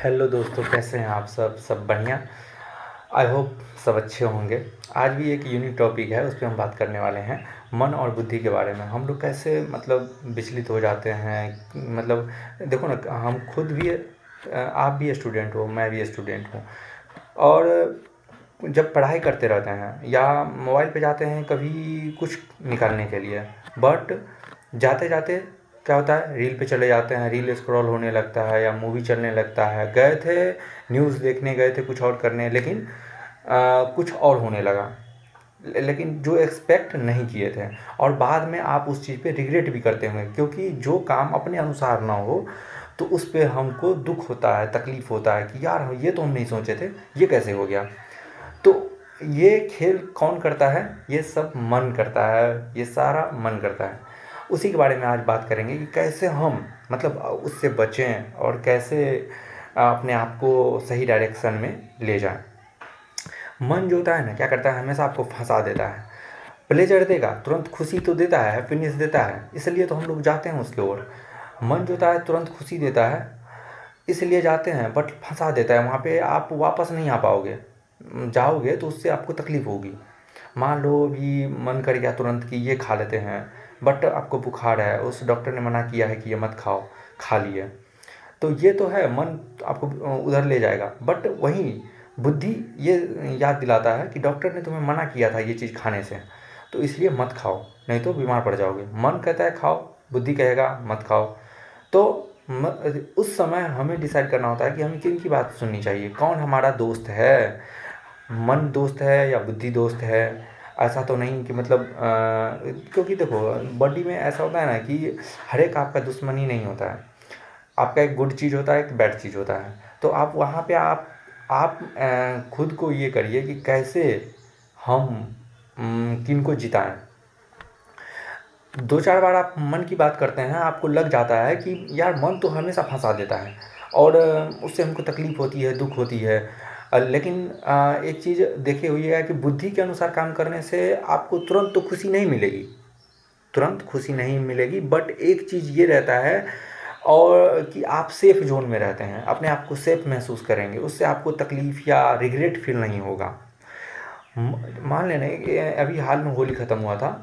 Hello दोस्तों, कैसे हैं आप सब बढ़िया। आई होप सब अच्छे होंगे। आज भी एक यूनिक टॉपिक है, उस पे हम बात करने वाले हैं मन और बुद्धि के बारे में। हम लोग कैसे विचलित हो जाते हैं। देखो ना, हम खुद भी आप भी स्टूडेंट हो, मैं भी स्टूडेंट हूँ। और जब पढ़ाई करते रहते हैं या मोबाइल पे जाते हैं कभी कुछ निकालने के लिए, बट जाते जाते क्या होता है, रील पे चले जाते हैं, रील स्क्रॉल होने लगता है या मूवी चलने लगता है। गए थे न्यूज़ देखने, गए थे कुछ और करने, लेकिन कुछ और होने लगा। लेकिन जो एक्सपेक्ट नहीं किए थे, और बाद में आप उस चीज़ पे रिग्रेट भी करते होंगे, क्योंकि जो काम अपने अनुसार ना हो तो उस पे हमको दुख होता है, तकलीफ़ होता है कि यार ये तो हम नहीं सोचे थे, ये कैसे हो गया। तो ये खेल कौन करता है? ये सब मन करता है, ये सारा मन करता है। उसी के बारे में आज बात करेंगे कि कैसे हम उससे बचें और कैसे अपने आप को सही डायरेक्शन में ले जाएं। मन जो होता है ना, क्या करता है, हमेशा आपको फंसा देता है। प्लेजर देगा, तुरंत खुशी तो देता है, हैप्पीनेस देता है, इसलिए तो हम लोग जाते हैं उसकी ओर। मन जो होता है तुरंत खुशी देता है, इसलिए जाते हैं, बट फंसा देता है। वहाँ पे आप वापस नहीं आ पाओगे। जाओगे तो उससे आपको तकलीफ़ होगी। मान लो भी मन कर गया तुरंत कि ये खा लेते हैं, बट आपको बुखार है, उस डॉक्टर ने मना किया है कि ये मत खाओ, खा लिए। तो ये तो है, मन आपको उधर ले जाएगा। बट वहीं बुद्धि ये याद दिलाता है कि डॉक्टर ने तुम्हें मना किया था ये चीज़ खाने से, तो इसलिए मत खाओ, नहीं तो बीमार पड़ जाओगे। मन कहता है खाओ, बुद्धि कहेगा मत खाओ। तो उस समय हमें डिसाइड करना होता है कि हमें किन की बात सुननी चाहिए, कौन हमारा दोस्त है। मन दोस्त है या बुद्धि दोस्त है? ऐसा तो नहीं कि क्योंकि देखो, बॉडी में ऐसा होता है ना कि हर एक आपका दुश्मन ही नहीं होता है। आपका एक गुड चीज़ होता है, एक बैड चीज़ होता है। तो आप वहाँ पे आप खुद को ये करिए कि कैसे हम किन को जिताएं। दो चार बार आप मन की बात करते हैं, आपको लग जाता है कि यार मन तो हमेशा फंसा देता है, और उससे हमको तकलीफ़ होती है, दुख होती है। लेकिन एक चीज़ देखे हुई है कि बुद्धि के अनुसार काम करने से आपको तुरंत तो खुशी नहीं मिलेगी, तुरंत खुशी नहीं मिलेगी, बट एक चीज़ ये रहता है और कि आप सेफ़ ज़ोन में रहते हैं, अपने आप को सेफ़ महसूस करेंगे, उससे आपको तकलीफ़ या रिग्रेट फ़ील नहीं होगा। मान लेना कि अभी हाल में होली ख़त्म हुआ था।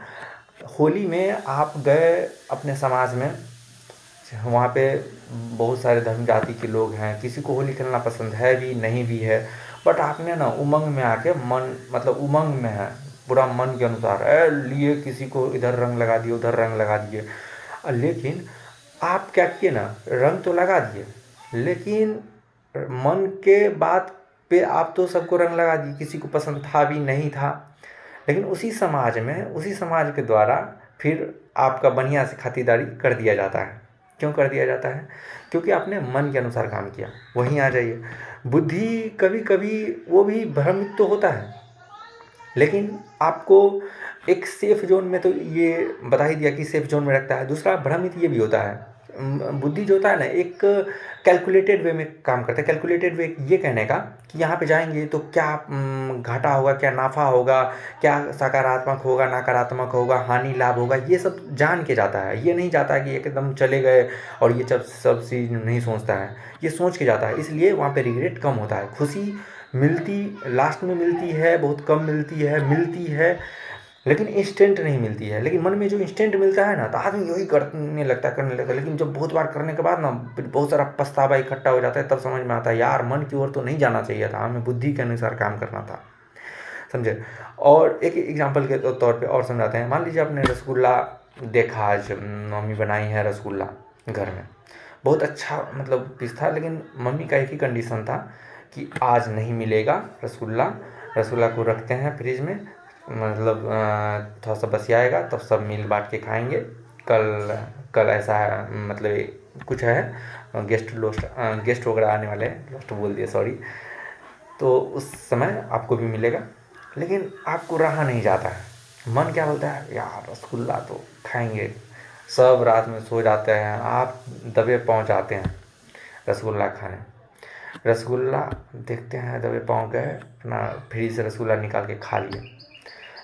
होली में आप गए अपने समाज में, वहाँ पे बहुत सारे धर्म जाति के लोग हैं, किसी को होली खेलना पसंद है भी, नहीं भी है। बट आपने ना उमंग में आके उमंग में है, पूरा मन के अनुसार लिए किसी को इधर रंग लगा दिए, उधर रंग लगा दिए। लेकिन आप क्या किए ना, रंग तो लगा दिए, लेकिन मन के बात पे आप तो सबको रंग लगा दिए, किसी को पसंद था भी, नहीं था। लेकिन उसी समाज के द्वारा फिर आपका बढ़िया से खातिरदारी कर दिया जाता है। क्यों कर दिया जाता है? क्योंकि आपने मन के अनुसार काम किया। वहीं आ जाइए, बुद्धि कभी कभी वो भी भ्रमित तो होता है, लेकिन आपको एक सेफ जोन में, तो ये बता ही दिया कि सेफ जोन में रखता है। दूसरा भ्रमित ये भी होता है, बुद्धि जो होता है ना, एक कैलकुलेटेड वे में काम करता है। कैलकुलेटेड वे ये कहने का कि यहाँ पे जाएंगे तो क्या घाटा होगा, क्या नाफा होगा, क्या सकारात्मक होगा, नकारात्मक होगा, हानि लाभ होगा, ये सब जान के जाता है। ये नहीं जाता है कि एकदम चले गए और ये सब चीज़ नहीं सोचता है, ये सोच के जाता है। इसलिए वहाँ पे रिग्रेट कम होता है। खुशी मिलती लास्ट में मिलती है, बहुत कम मिलती है, लेकिन इंस्टेंट नहीं मिलती है। लेकिन मन में जो इंस्टेंट मिलता है ना, तो आदमी वही करने लगता है। लेकिन जब बहुत बार करने के बाद ना, फिर बहुत सारा पछतावा इकट्ठा हो जाता है, तब समझ में आता है यार मन की ओर तो नहीं जाना चाहिए था, हमें बुद्धि के अनुसार काम करना था। समझे? और एक एग्जांपल के तौर पे और समझाते हैं। मान लीजिए आपने रसगुल्ला देखा, आज मम्मी बनाई है रसगुल्ला घर में, बहुत अच्छा पीस था, लेकिन मम्मी का एक ही कंडीशन था कि आज नहीं मिलेगा रसगुल्ला। रसगुल्ला को रखते हैं फ्रिज में, थोड़ा सा बसियाएगा तब सब मिल बांट के खाएंगे। कल कल ऐसा है, कुछ है, गेस्ट वगैरह आने वाले हैं, लोस्ट बोल दिया, सॉरी। तो उस समय आपको भी मिलेगा। लेकिन आपको रहा नहीं जाता है, मन क्या बोलता है, यार रसगुल्ला तो खाएंगे। सब रात में सो जाते हैं, आप दबे पहुंच जाते हैं रसगुल्ला खाने। रसगुल्ला देखते हैं, दबे पाँव गए, अपना फ्रिज से रसगुल्ला निकाल के खा लिए।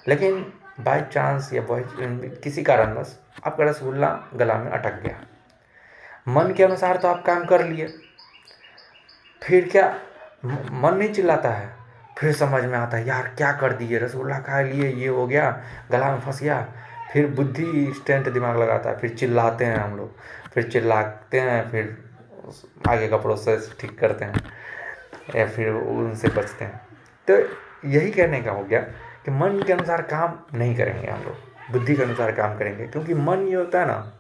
लेकिन बाय चांस या किसी कारणवश आपका रसगुल्ला गला में अटक गया। मन के अनुसार तो आप काम कर लिए, फिर क्या मन नहीं चिल्लाता है, फिर समझ में आता है यार क्या कर दिए, रसगुल्ला खा लिए, ये हो गया, गला में फंस गया। फिर बुद्धि स्टैंड दिमाग लगाता है, फिर चिल्लाते हैं हम लोग, फिर चिल्लाते हैं, फिर आगे का प्रोसेस ठीक करते हैं या फिर उनसे बचते हैं। तो यही कहने का हो गया कि मन के अनुसार काम नहीं करेंगे हम लोग, बुद्धि के अनुसार काम करेंगे। क्योंकि मन ये होता है ना,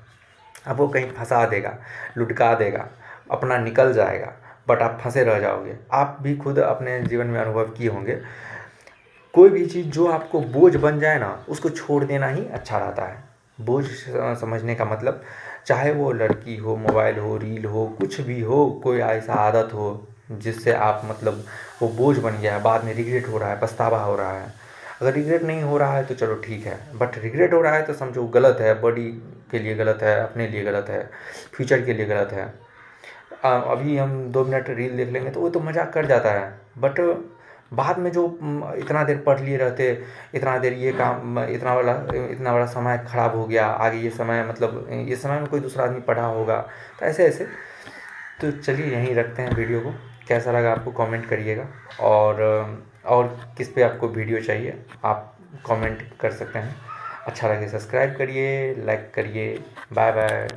अब वो कहीं फंसा देगा, लुढ़का देगा, अपना निकल जाएगा, बट आप फंसे रह जाओगे। आप भी खुद अपने जीवन में अनुभव किए होंगे, कोई भी चीज़ जो आपको बोझ बन जाए ना, उसको छोड़ देना ही अच्छा रहता है। बोझ समझने का मतलब, चाहे वो लड़की हो, मोबाइल हो, रील हो, कुछ भी हो, कोई ऐसा आदत हो जिससे आप मतलब वो बोझ बन गया है, बाद में रिग्रेट हो रहा है, पछतावा हो रहा है। अगर रिग्रेट नहीं हो रहा है तो चलो ठीक है, बट रिग्रेट हो रहा है तो समझो गलत है, बॉडी के लिए गलत है, अपने लिए गलत है, फ्यूचर के लिए गलत है। अभी हम 2 मिनट रील देख लेंगे तो वो तो मजाक कर जाता है, बट बाद में जो इतना देर पढ़ लिए रहते, इतना देर ये काम, इतना बड़ा समय खराब हो गया, आगे ये समय मतलब ये समय में कोई दूसरा आदमी पढ़ा होगा, तो ऐसे ऐसे। तो चलिए यहीं रखते हैं वीडियो को। कैसा लगा आपको कमेंट करिएगा, और किस पे आपको वीडियो चाहिए आप कमेंट कर सकते हैं। अच्छा लगे सब्सक्राइब करिए, लाइक करिए। Bye bye.